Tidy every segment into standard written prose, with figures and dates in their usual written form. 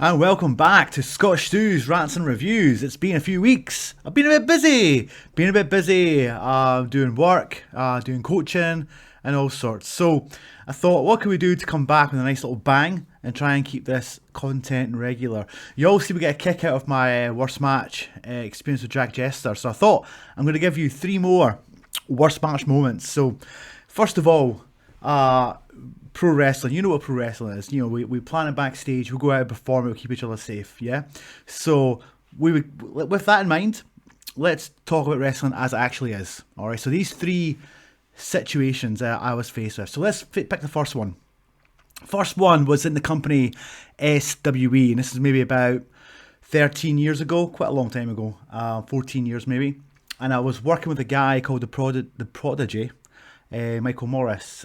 And welcome back to Scottish Stews, Rants and Reviews. It's been a few weeks. I've been a bit busy. Doing work, doing coaching, and all sorts. So I thought, what can we do to come back with a nice little bang and try and keep this content regular? You all seem to get a kick out of my worst match experience with Jack Jester. So I thought I'm going to give you 3 more worst match moments. So first of all, pro wrestling, you know what pro wrestling is. You know, we plan it backstage, we go out and perform, we'll keep each other safe, yeah? So, with that in mind, let's talk about wrestling as it actually is, alright? So these 3 situations I was faced with. So let's pick the first one. First one was in the company SWE, and this is maybe about 13 years ago, quite a long time ago, 14 years maybe. And I was working with a guy called the Prodigy, Michael Morris.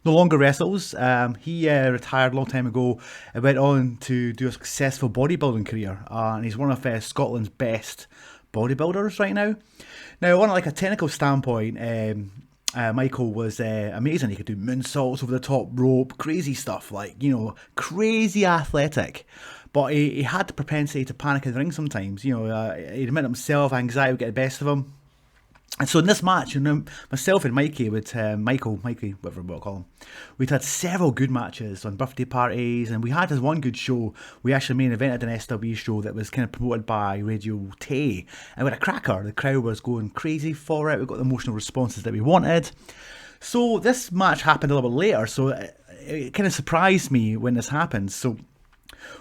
No longer wrestles. He retired a long time ago and went on to do a successful bodybuilding career. And he's one of Scotland's best bodybuilders right now. Now, on like a technical standpoint, Michael was amazing. He could do moonsaults over the top rope, crazy stuff, like, you know, crazy athletic. But he had the propensity to panic in the ring sometimes. You know, he'd admit himself, anxiety would get the best of him. And so in this match, you know, myself and Mikey, Mikey, whatever we'll call him, we'd had several good matches on birthday parties, and we had this one good show. We actually main evented an SWE show that was kind of promoted by Radio Tay, and we had a cracker. The crowd was going crazy for it. We got the emotional responses that we wanted. So this match happened a little bit later, so it kind of surprised me when this happened. So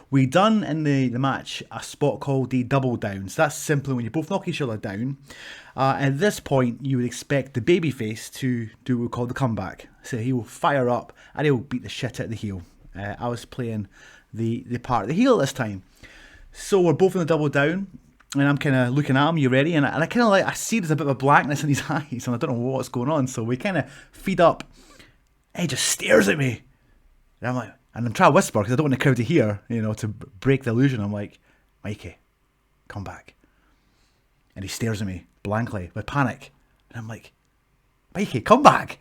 we done in the match a spot called the double down. So that's simply when you both knock each other down. At this point, you would expect the babyface to do what we call the comeback. So he will fire up and he will beat the shit out of the heel. I was playing the part of the heel this time. So we're both in the double down, and I'm kind of looking at him. You ready? And I kind of I see there's a bit of a blackness in his eyes, and I don't know what's going on. So we kind of feed up. He just stares at me, and I'm like. And I'm trying to whisper because I don't want the crowd to hear, you know, to break the illusion. I'm like, Mikey, come back. And he stares at me blankly with panic. And I'm like, Mikey, come back.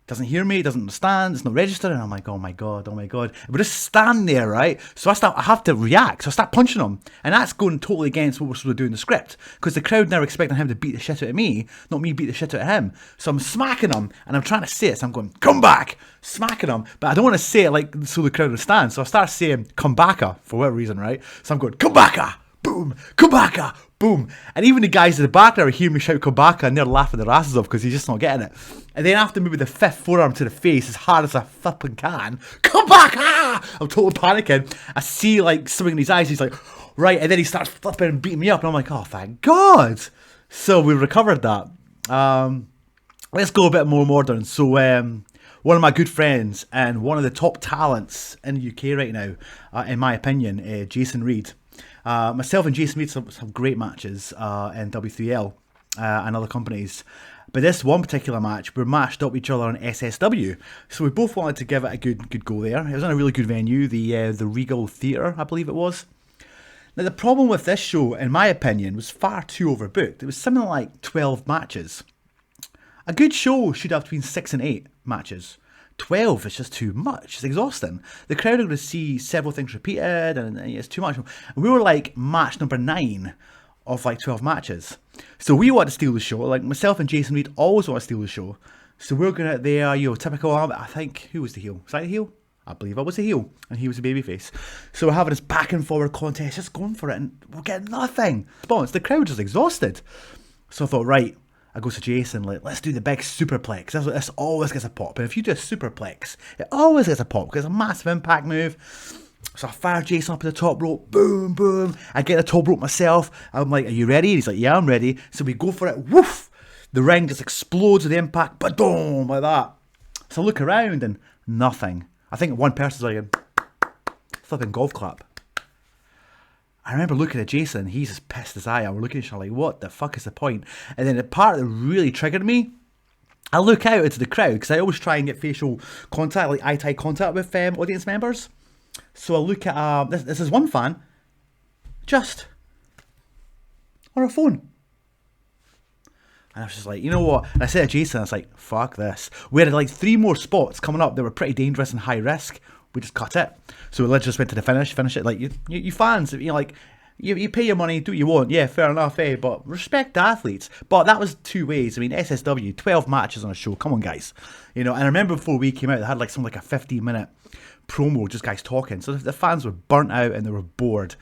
Doesn't hear me, doesn't understand, it's not registered. And I'm like, oh my God. And we're just standing there, right? So I have to react. So I start punching him. And that's going totally against what we're supposed to do in the script. Because the crowd now expecting him to beat the shit out of me, not me beat the shit out of him. So I'm smacking him, and I'm trying to say it. So I'm going, come back! Smacking him. But I don't want to say it like so the crowd will stand. So I start saying, come backa, for whatever reason, right? So I'm going, come backa! Boom! Come backa! Boom! And even the guys at the back there hear me shout Kabaka, and they're laughing their asses off because he's just not getting it. And then after maybe the 5th forearm to the face as hard as I flipping can, Kabaka! I'm totally panicking. I see like something in his eyes. He's like, right, and then he starts flipping and beating me up, and I'm like, oh, thank God! So we recovered that. Let's go a bit more modern. So one of my good friends and one of the top talents in the UK right now, in my opinion, Jason Reed. Myself and Jason Reed have great matches in W3L and other companies. But this one particular match, we matched up each other on SSW. So we both wanted to give it a good go there. It was in a really good venue, the Regal Theatre, I believe it was. Now the problem with this show, in my opinion, was far too overbooked. It was something like 12 matches. A good show should have between 6 and 8 matches. 12 is just too much. It's exhausting. The crowd are going to see several things repeated, and it's too much. And we were like match number 9 of like 12 matches. So we wanted to steal the show. Like myself and Jason Reed always want to steal the show. So we're going out there, you know, typical. I think, who was the heel? Was I the heel? I believe I was the heel, and he was the babyface. So we're having this back and forward contest, just going for it, and we're getting nothing. The crowd is exhausted. So I thought, right. I go to Jason, like, let's do the big superplex. This always gets a pop. And if you do a superplex, it always gets a pop because it's a massive impact move. So I fire Jason up to the top rope. Boom, boom. I get the top rope myself. I'm like, are you ready? He's like, yeah, I'm ready. So we go for it. Woof! The ring just explodes with the impact. Ba-doom! Like that. So I look around and nothing. I think one person's like, flipping golf clap. I remember looking at Jason, he's as pissed as I am. We're looking at each other like, what the fuck is the point? And then the part that really triggered me, I look out into the crowd, because I always try and get facial contact, like eye-to-eye contact with audience members. So I look at, this is one fan, just on her phone. And I was just like, you know what? And I said to Jason, I was like, fuck this. We had like 3 more spots coming up that were pretty dangerous and high risk. we just cut it. So we literally just went to the finish it. Like, you fans, like, you pay your money, do what you want. Yeah, fair enough, but respect the athletes. But that was two ways. I mean, SSW, 12 matches on a show. Come on, guys. And I remember before we came out, they had like something like a 15-minute promo, just guys talking. So the fans were burnt out and they were bored.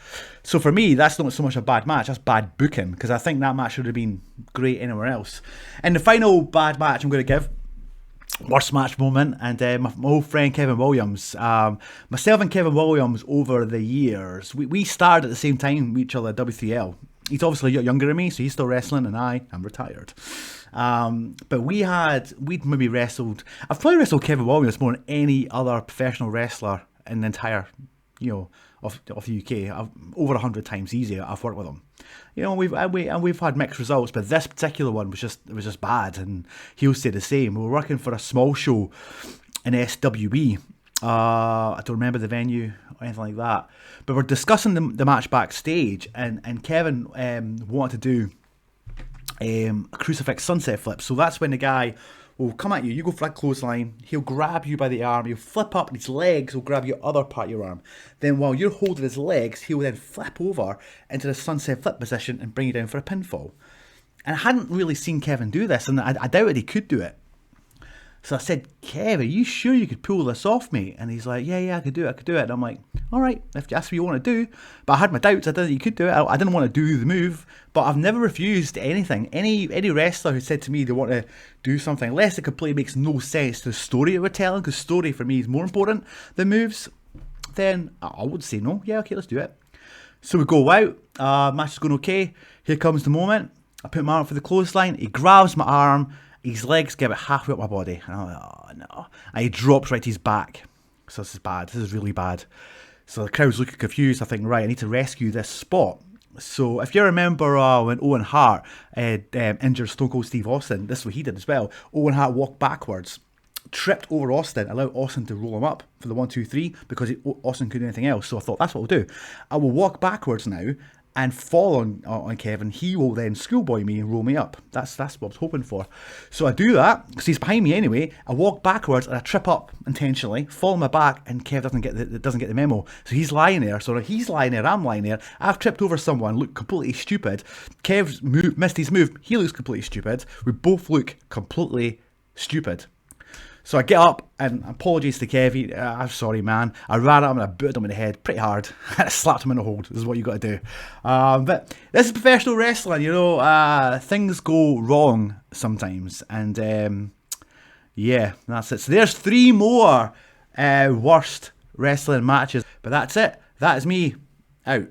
So for me, that's not so much a bad match, that's bad booking, because I think that match would have been great anywhere else. And the final bad match I'm going to give, worst match moment, and my old friend Kevin Williams. Myself and Kevin Williams, over the years, we started at the same time with each other at W3L. He's obviously younger than me, so he's still wrestling, and I'm retired. But we'd maybe wrestled, I've probably wrestled Kevin Williams more than any other professional wrestler in the entire, of the UK. Over 100 times easier I've worked with him. We've had mixed results, but this particular one was just bad, and he'll say the same. We were working for a small show in SWE. I don't remember the venue or anything like that, but we're discussing the match backstage, and Kevin wanted to do a crucifix sunset flip. So that's when the guy will come at you, you go for a clothesline, he'll grab you by the arm, he'll flip up, and his legs will grab your other part of your arm. Then while you're holding his legs, he'll then flip over into the sunset flip position and bring you down for a pinfall. And I hadn't really seen Kevin do this, and I doubted he could do it. So I said, Kev, are you sure you could pull this off, mate? And he's like, yeah, I could do it. And I'm like, all right, if that's what you want to do. But I had my doubts. I didn't think you could do it. I didn't want to do the move, but I've never refused anything. Any wrestler who said to me they want to do something, unless it completely makes no sense to the story that we're telling, because story for me is more important than moves, then I would say no. Yeah, okay, let's do it. So we go out. Match is going okay. Here comes the moment. I put my arm for the clothesline. He grabs my arm. His legs get about halfway up my body. And I'm like, oh no. And he drops right to his back. So this is bad. This is really bad. So the crowd's looking confused. I think, right, I need to rescue this spot. So if you remember when Owen Hart injured Stone Cold Steve Austin, this is what he did as well. Owen Hart walked backwards, tripped over Austin, allowed Austin to roll him up for the 1, 2, 3 because Austin couldn't do anything else. So I thought, that's what we'll do. I will walk backwards now and fall on Kevin. He will then schoolboy me and roll me up. That's what I was hoping for. So I do that, because he's behind me anyway. I walk backwards and I trip up intentionally, fall on my back, and Kev doesn't get the memo. So he's lying there. So he's lying there, I'm lying there. I've tripped over someone, look completely stupid. Kev's missed his move. He looks completely stupid. We both look completely stupid. So I get up, and apologies to Kev. I'm sorry, man. I ran at him and I booted him in the head pretty hard. I slapped him in the hold. This is what you got to do. But this is professional wrestling, things go wrong sometimes. And yeah, that's it. So there's 3 more worst wrestling matches. But that's it. That is me out.